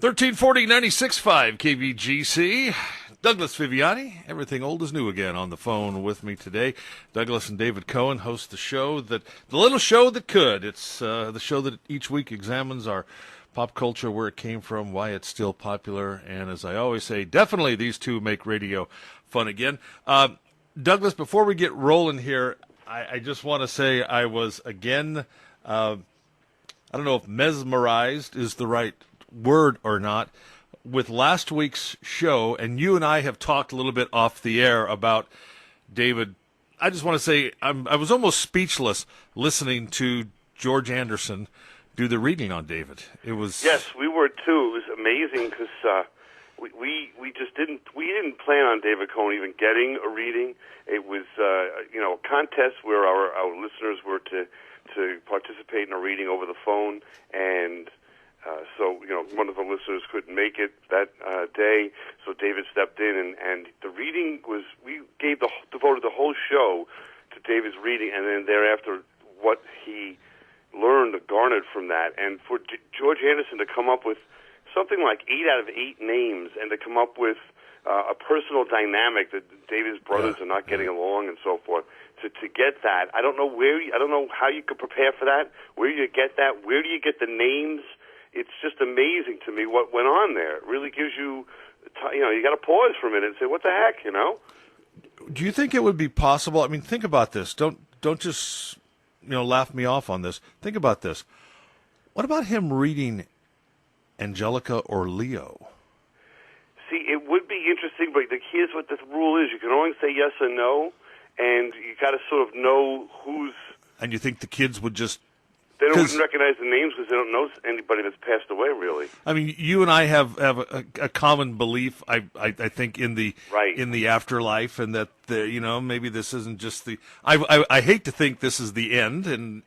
1340 96.5 KVGC. Douglas Viviani, Everything Old is New Again, on the phone with me today. Douglas and David Cohen host the little show that could. It's the show that each week examines our pop culture, where it came from, why it's still popular, and as I always say, definitely these two make radio fun again. Douglas, before we get rolling here, I just want to say I was again, I don't know if mesmerized is the right word or not, with last week's show, and you and I have talked a little bit off the air about David. I just want to say I was almost speechless listening to George Anderson do the reading on David. It was Yes, we were too. It was amazing because we didn't plan on David Cohen even getting a reading. It was a contest where our listeners were to participate in a reading over the phone, and so one of the listeners couldn't make it that day, so David stepped in, and the reading was, we devoted the whole show to David's reading, and then thereafter what he learned, garnered from that. And for George Anderson to come up with something like 8 out of 8 names, and to come up with a personal dynamic that David's brothers are not getting along and so forth, to get that, I don't know how you could prepare for that. Where do you get that? Where do you get the names? It's just amazing to me what went on there. It really gives you, you got to pause for a minute and say, what the heck, Do you think it would be possible? I mean, think about this. Don't just, laugh me off on this. Think about this. What about him reading Angelica or Leo? See, it would be interesting, but here's what the rule is. You can only say yes or no, and you got to sort of know who's... And you think the kids would just... They don't recognize the names because they don't know anybody that's passed away, really. I mean, you and I have a common belief, I think, in the afterlife, and that maybe this isn't just the. I hate to think this is the end, and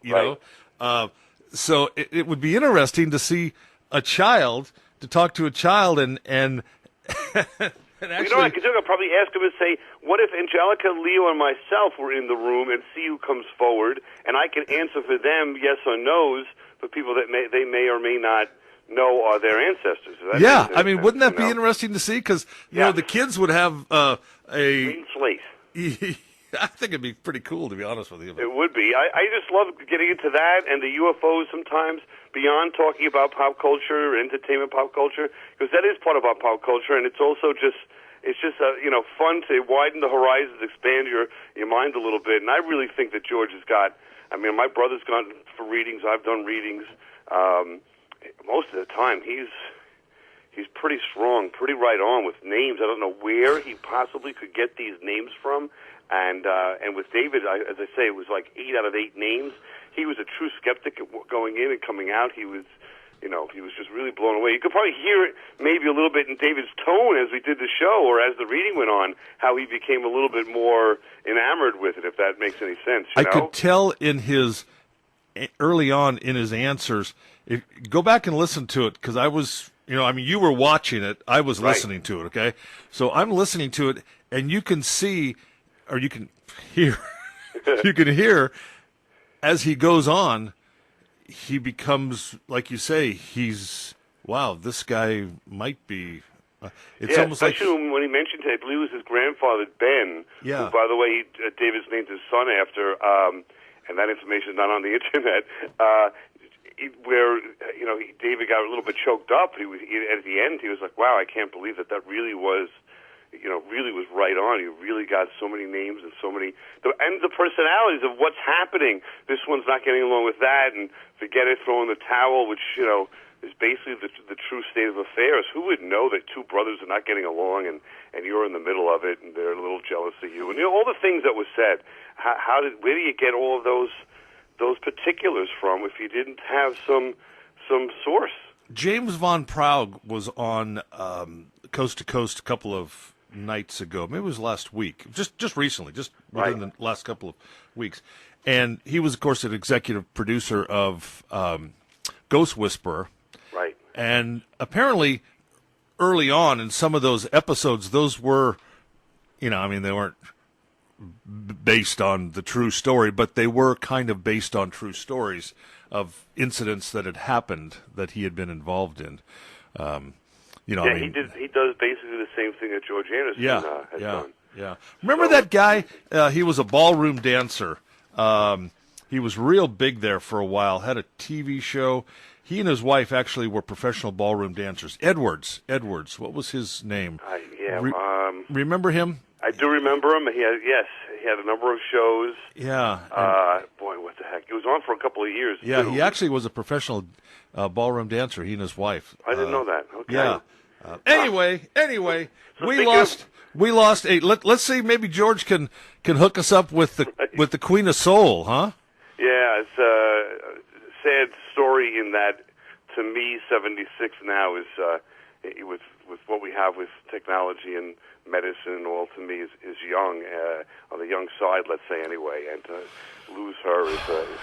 so it would be interesting to see to talk to a child, and. And actually, I could do? I'll probably ask him and say, what if Angelica, Leo, and myself were in the room, and see who comes forward, and I can answer for them yes or no's for people that they may or may not know are their ancestors. Yeah, I mean, wouldn't that be interesting to see? Because, the kids would have a... clean slate. I think it'd be pretty cool, to be honest with you. It would be. I just love getting into that and the UFOs sometimes, beyond talking about pop culture, entertainment pop culture, because that is part of our pop culture, and it's also just fun to widen the horizons, expand your mind a little bit. And I really think that George has got, my brother's gone for readings, I've done readings. Most of the time, he's pretty strong, pretty right on with names. I don't know where he possibly could get these names from. And with David, as I say, it was like 8 out of 8 names. He was a true skeptic going in and coming out. He was just really blown away. You could probably hear it maybe a little bit in David's tone as we did the show, or as the reading went on, how he became a little bit more enamored with it, if that makes any sense. I could tell in his early on in his answers. Go back and listen to it, because I was, you were watching it, I was listening to it. Okay, so I'm listening to it, and you can see. Or you can hear, as he goes on, he becomes, like you say, this guy might be. It's almost especially like when he mentioned it, I believe it was his grandfather Ben, who, by the way, David's named his son after, and that information is not on the internet. Where David got a little bit choked up. At the end, he was like, "Wow, I can't believe that really was." Really was right on. You really got so many names and so many, and the personalities of what's happening. This one's not getting along with that, and forget it, throw in the towel, which, is basically the true state of affairs. Who would know that two brothers are not getting along, and you're in the middle of it, and they're a little jealous of you, and all the things that were said. Where do you get all of those particulars from if you didn't have some source? James Von Prague was on Coast to Coast a couple of nights ago. Maybe it was last week, just recently, just within the last couple of weeks. And he was, of course, an executive producer of Ghost Whisperer. Right. And apparently, early on in some of those episodes, those were, they weren't based on the true story, but they were kind of based on true stories of incidents that had happened that he had been involved in. You know, Yeah, I mean, he does basically the same thing that George Anderson has done. Yeah. Remember that guy? He was a ballroom dancer. He was real big there for a while. Had a TV show. He and his wife actually were professional ballroom dancers. Edwards. What was his name? Remember him? I do remember him. He had a number of shows. Yeah. Boy, what the heck? He was on for a couple of years. Yeah, too. he actually was a professional ballroom dancer. He and his wife. I didn't know that. Okay. Yeah. Anyway, So we lost 8. Let's see. Maybe George can hook us up with the Queen of Soul, huh? Yeah, it's a sad story in that, to me, 76 now is with what we have with technology and medicine and all. To me, is young, on the young side, let's say anyway. And to lose her is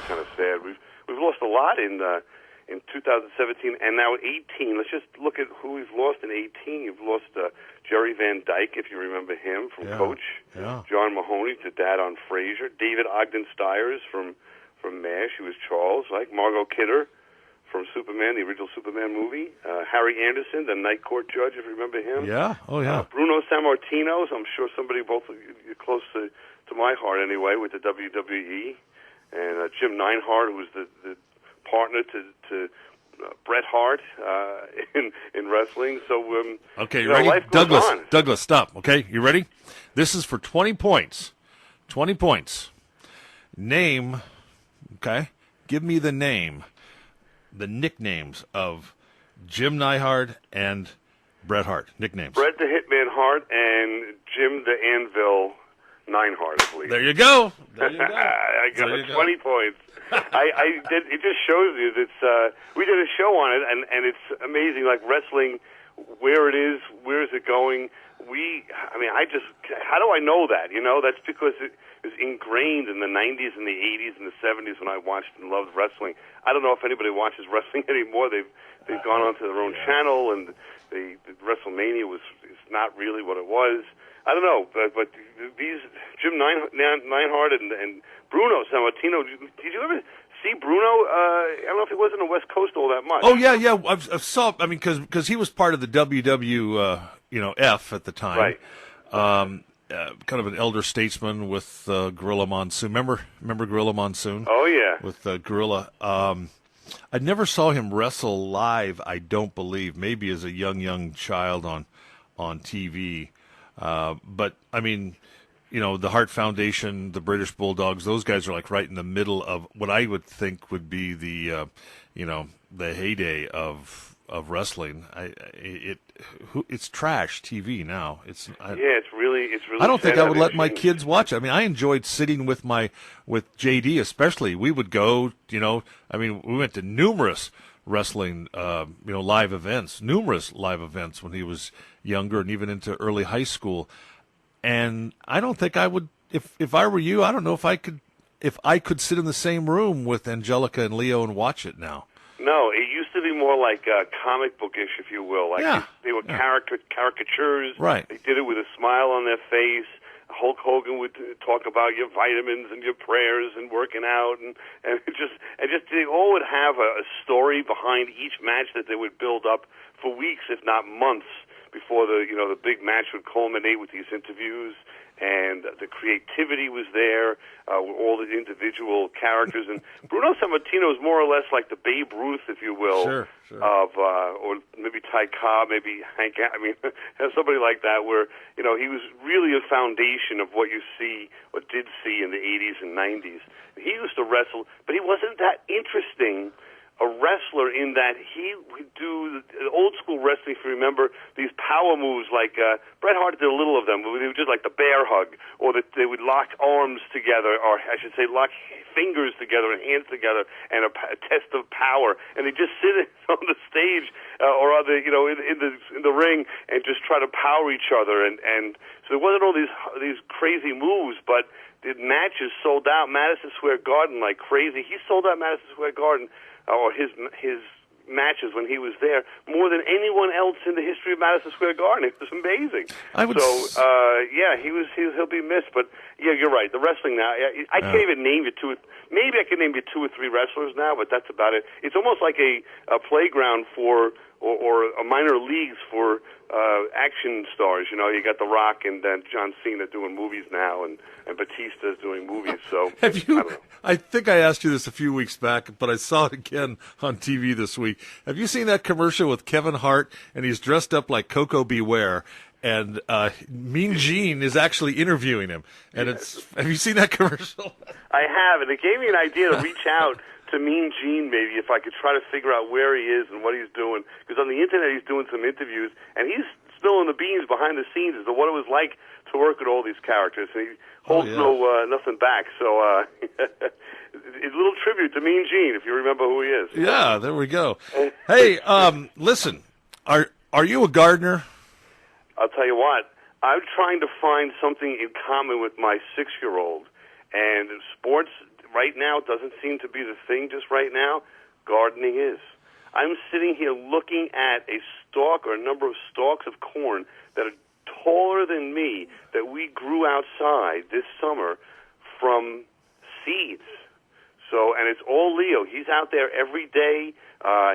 kind of sad. We've lost a lot in 2017 and now 18. Let's just look at who we've lost in 18. You've lost Jerry Van Dyke, if you remember him, from Coach. Yeah. John Mahoney, the dad on Frasier. David Ogden Stiers from MASH. He was Charles. Like Margot Kidder from Superman, the original Superman movie. Harry Anderson, the Night Court judge, if you remember him. Yeah. Oh, yeah. Bruno Sammartino, I'm sure somebody both close to my heart anyway, with the WWE. And Jim Neidhart, who was the partner to Bret Hart in wrestling. So okay, you ready? Life goes on. Douglas, stop. Okay, you ready? This is for 20 points. 20 points. Name. Okay, give me the nicknames of Jim Neidhart and Bret Hart. Nicknames. Bret the Hitman Hart and Jim the Anvil Neidhart, I believe. There you go. I got 20 points. It just shows you that we did a show on it, and it's amazing. Like wrestling, where it is, where is it going? How do I know that? You know, that's because it was ingrained in the 90s and the 80s and the 70s when I watched and loved wrestling. I don't know if anybody watches wrestling anymore. They've gone onto their own channel, and the WrestleMania is not really what it was. I don't know, but these Jim Neidhart and Bruno Sammartino. Did you ever see Bruno? I don't know if he was on the West Coast all that much. Oh yeah. I saw. I mean, because he was part of the WWF at the time, right? Kind of an elder statesman with Gorilla Monsoon. Remember Gorilla Monsoon? Oh yeah, with Gorilla. I never saw him wrestle live. I don't believe. Maybe as a young child on TV. But I mean, you know, the Hart Foundation, the British Bulldogs, those guys are like right in the middle of what I would think would be the heyday of wrestling. It's trash TV now. It's really. I don't think I would let my kids watch it. I mean, I enjoyed sitting with JD especially. We would go, we went to numerous wrestling, live events, numerous live events when he was younger and even into early high school. And I don't think I would, if I were you, I don't know if I could sit in the same room with Angelica and Leo and watch it now. No, it used to be more like comic bookish, if you will. Like they were caricatures. Right. They did it with a smile on their face. Hulk Hogan would talk about your vitamins and your prayers and working out, and they all would have a story behind each match that they would build up for weeks, if not months, before the big match would culminate with these interviews. And the creativity was there, with all the individual characters. And Bruno Sammartino is more or less like the Babe Ruth, if you will, sure. of or maybe Ty Cobb, maybe Hank. I mean, somebody like that, where he was really a foundation of what you see, or did see in the 80s and 90s. He used to wrestle, but he wasn't that interesting a wrestler in that he would do old school wrestling, if you remember, these power moves like Bret Hart did a little of them. They would do like the bear hug, or that they would lock arms together, or I should say lock fingers together and hands together, and a test of power. And they just sit on the stage or on the in the ring and just try to power each other. And so there wasn't all these crazy moves, but the matches sold out Madison Square Garden like crazy. He sold out Madison Square Garden, or his matches when he was there, more than anyone else in the history of Madison Square Garden. It was amazing. He'll be missed. But yeah, you're right. The wrestling now, I can't even name you maybe I can name you 2 or 3 wrestlers now, but that's about it. It's almost like a playground for or minor leagues for action stars. You know, you got The Rock and John Cena doing movies now, and Batista's doing movies. So have you? I think I asked you this a few weeks back, but I saw it again on TV this week. Have you seen that commercial with Kevin Hart, and he's dressed up like Coco Beware? And Mean Gene is actually interviewing him. And have you seen that commercial? I have, and it gave me an idea to reach out to Mean Gene, maybe, if I could try to figure out where he is and what he's doing. Because on the Internet, he's doing some interviews, and he's spilling the beans behind the scenes as to what it was like to work with all these characters. And he holds nothing back. So a little tribute to Mean Gene, if you remember who he is. Yeah, there we go. Hey, listen, are you a gardener? I'll tell you what, I'm trying to find something in common with my 6-year-old. And sports right now doesn't seem to be the thing just right now. Gardening is. I'm sitting here looking at a stalk or a number of stalks of corn that are taller than me that we grew outside this summer from seeds. So, and it's all Leo. He's out there every day.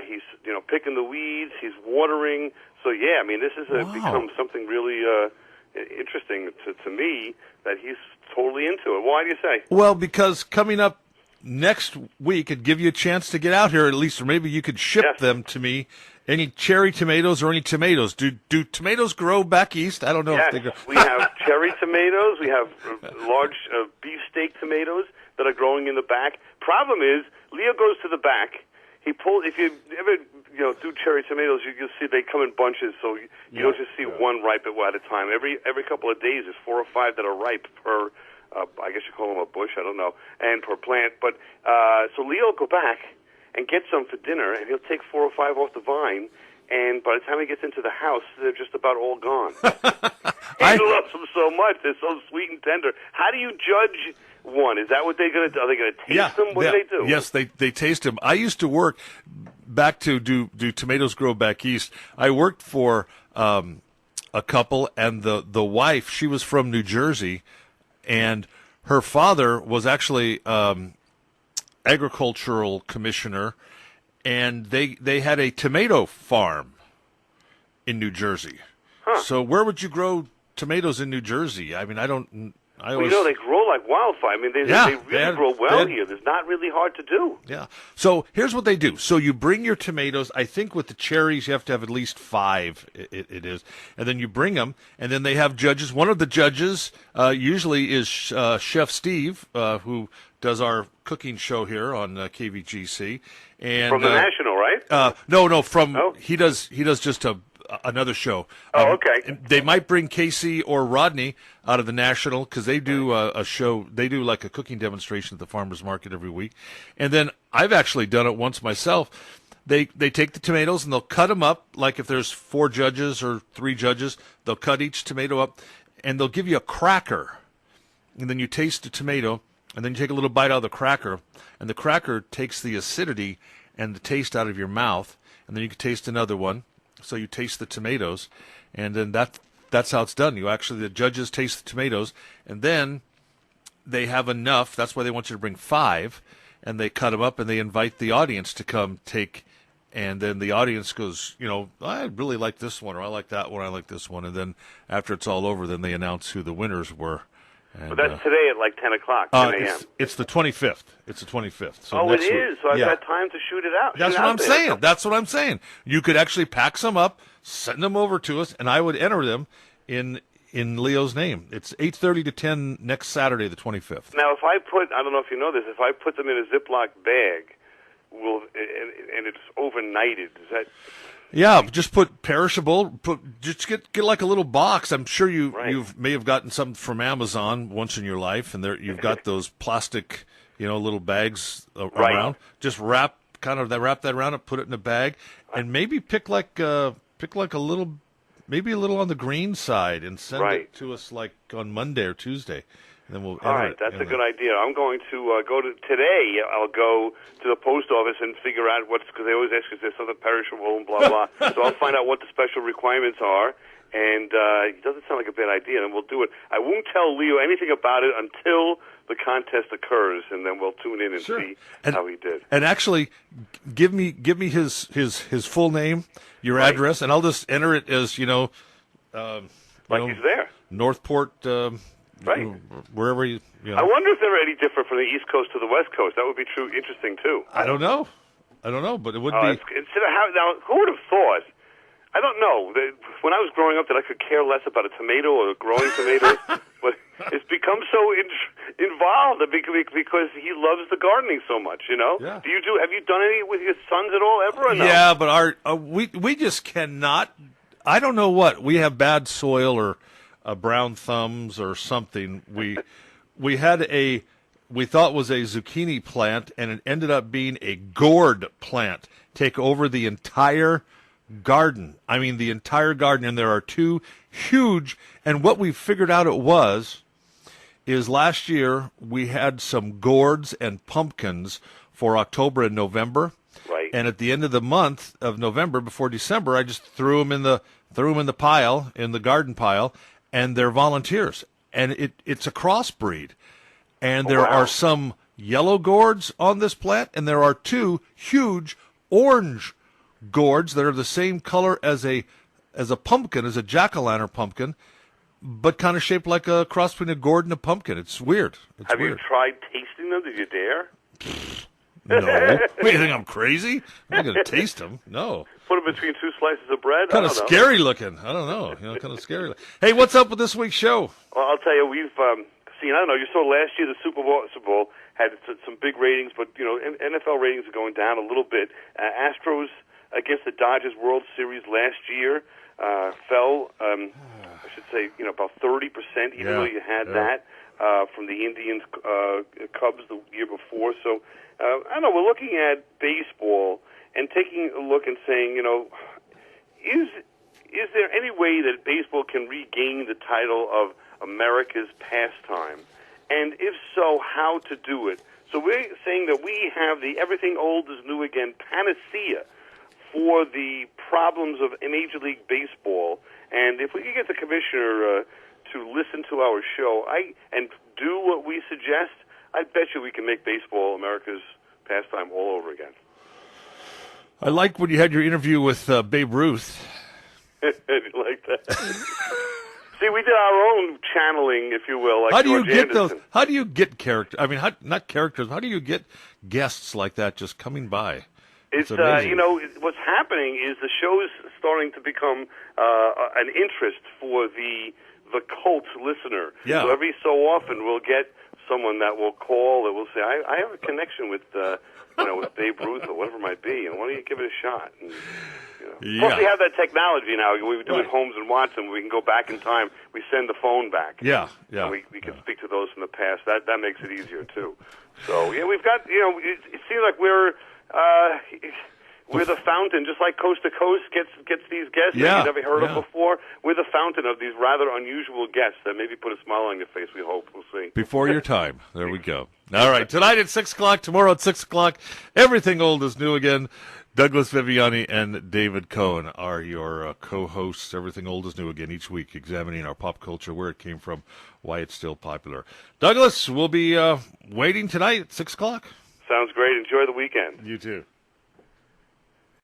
He's picking the weeds. He's watering. So yeah, I mean, this has become something really interesting to me that he's totally into it. Why do you say? Well, because coming up next week, it'd give you a chance to get out here at least, or maybe you could ship them to me. Any cherry tomatoes or any tomatoes? Do tomatoes grow back east? I don't know if they grow. We have cherry tomatoes. We have large beefsteak tomatoes that are growing in the back. Problem is, Leo goes to the back. He pulls. If you ever do cherry tomatoes, you'll see they come in bunches, so you don't just see one ripe at a time. Every couple of days, there's 4 or 5 that are ripe per. I guess you call them a bush. I don't know, and per plant. But so Leo will go back and get some for dinner, and he'll take 4 or 5 off the vine. And by the time he gets into the house, they're just about all gone. He loves them so much; they're so sweet and tender. How do you judge one? Is that what they're going to do? Are they going to taste them? What do they do? Yes, they taste them. I used to work back to do tomatoes grow back east. I worked for a couple, and the wife, she was from New Jersey, and her father was actually agricultural commissioner, and they had a tomato farm in New Jersey. Huh. So where would you grow tomatoes in New Jersey? I mean, I always... they grow like wildfire. I mean, they really grow well here. There's not really hard to do. Yeah. So here's what they do. So you bring your tomatoes. I think with the cherries, you have to have at least 5, it is. And then you bring them, and then they have judges. One of the judges usually is Chef Steve, who does our cooking show here on KVGC. And, from the National, right? No. He does just another show. Oh, okay. They might bring Casey or Rodney out of the National because they do a show. They do like a cooking demonstration at the farmers market every week. And then I've actually done it once myself. They take the tomatoes and they'll cut them up. Like if there's 4 judges or 3 judges, they'll cut each tomato up and they'll give you a cracker. And then you taste the tomato and then you take a little bite out of the cracker, and the cracker takes the acidity and the taste out of your mouth, and then you can taste another one. So you taste the tomatoes, and then that's how it's done. The judges taste the tomatoes, and then they have enough. That's why they want you to bring 5, and they cut them up, and they invite the audience to come take. And then the audience goes, I really like this one, or I like that one, I like this one. And then after it's all over, then they announce who the winners were. And, but that's today at like 10 o'clock, 10 a.m. It's the 25th. It's the 25th. So it is. So I've got time to shoot it out. That's what I'm saying. That's what I'm saying. You could actually pack some up, send them over to us, and I would enter them in Leo's name. It's 8:30 to 10 next Saturday, the 25th. Now, I don't know if you know this, if I put them in a Ziploc bag, and it's overnighted, is that... Yeah, just put perishable. Just get like a little box. I'm sure you may have gotten something from Amazon once in your life, and you've got those plastic, little bags around. Just wrap that around and put it in a bag, and maybe pick like a little, maybe a little on the green side, and send it to us like on Monday or Tuesday. And then we'll. All right, that's a good idea. I'm going to go to today. I'll go to the post office and figure out because they always ask if there's something perishable and blah blah. So I'll find out what the special requirements are, and it doesn't sound like a bad idea, and we'll do it. I won't tell Leo anything about it until the contest occurs, and then we'll tune in and see how he did. And actually, give me his full name, your address, and I'll just enter it as he's there. Northport, wherever you know. I wonder if they're any different from the East Coast to the West Coast. That would be interesting too. I don't know, but it would be. Now, who would have thought? I don't know. When I was growing up, that I could care less about a tomato or growing tomatoes, but it's become so involved because he loves the gardening so much. You know. Yeah. Have you done any with your sons at all ever? Or no? Yeah, but we just cannot. I don't know what we have, bad soil or brown thumbs or something. We had we thought was a zucchini plant, and it ended up being a gourd plant. Take over the entire garden. I mean, the entire garden, and there are two huge. And what we figured out is last year we had some gourds and pumpkins for October and November. Right. And at the end of the month of November, before December, I just threw them in the pile, in the garden pile, and they're volunteers. And it's a crossbreed. And there are some yellow gourds on this plant, and there are two huge orange gourds that are the same color as a pumpkin, as a jack-o'-lantern pumpkin, but kind of shaped like a cross between a gourd and a pumpkin. It's weird. Have you tried tasting them? Did you dare? No. What, do you think I'm crazy? I'm not going to taste them. No. Put them between two slices of bread? Kind of scary looking. I don't know. Kind of scary. Hey, what's up with this week's show? Well, I'll tell you, we've seen, I don't know, you saw last year the Super Bowl had some big ratings, but, NFL ratings are going down a little bit. Astros against the Dodgers World Series last year fell, I should say, about 30%, even though you had that from the Indians, Cubs the year before. So, I don't know, we're looking at baseball and taking a look and saying, is there any way that baseball can regain the title of America's pastime? And if so, how to do it? So we're saying that we have the Everything Old is New Again panacea for the problems of Major League Baseball. And if we could get the commissioner to listen to our show and do what we suggest, I bet you we can make baseball America's pastime all over again. I like when you had your interview with Babe Ruth. You like that? See, we did our own channeling, if you will. Like how do you George get Anderson. those? How do you get character? I mean, not characters. How do you get guests like that just coming by? It's what's happening is the show is starting to become an interest for the cult listener. Yeah. So every so often we'll get someone that will call that will say, I have a connection with with Babe Ruth or whatever it might be, and why don't you give it a shot? And, Plus, we have that technology now. We do it at Holmes and Watson. We can go back in time. We send the phone back. Yeah. And we can speak to those from the past. That makes it easier too. So we've got it seems like we're the fountain, just like Coast to Coast gets these guests that you've never heard of before. We're the fountain of these rather unusual guests that maybe put a smile on your face. We hope. We'll see. Before your time. There we go. All right. Tonight at 6 o'clock, tomorrow at 6 o'clock, Everything Old is New Again. Douglas Viviani and David Cohen are your co-hosts. Everything Old is New Again each week, examining our pop culture, where it came from, why it's still popular. Douglas, we'll be waiting tonight at 6 o'clock. Sounds great. Enjoy the weekend. You too.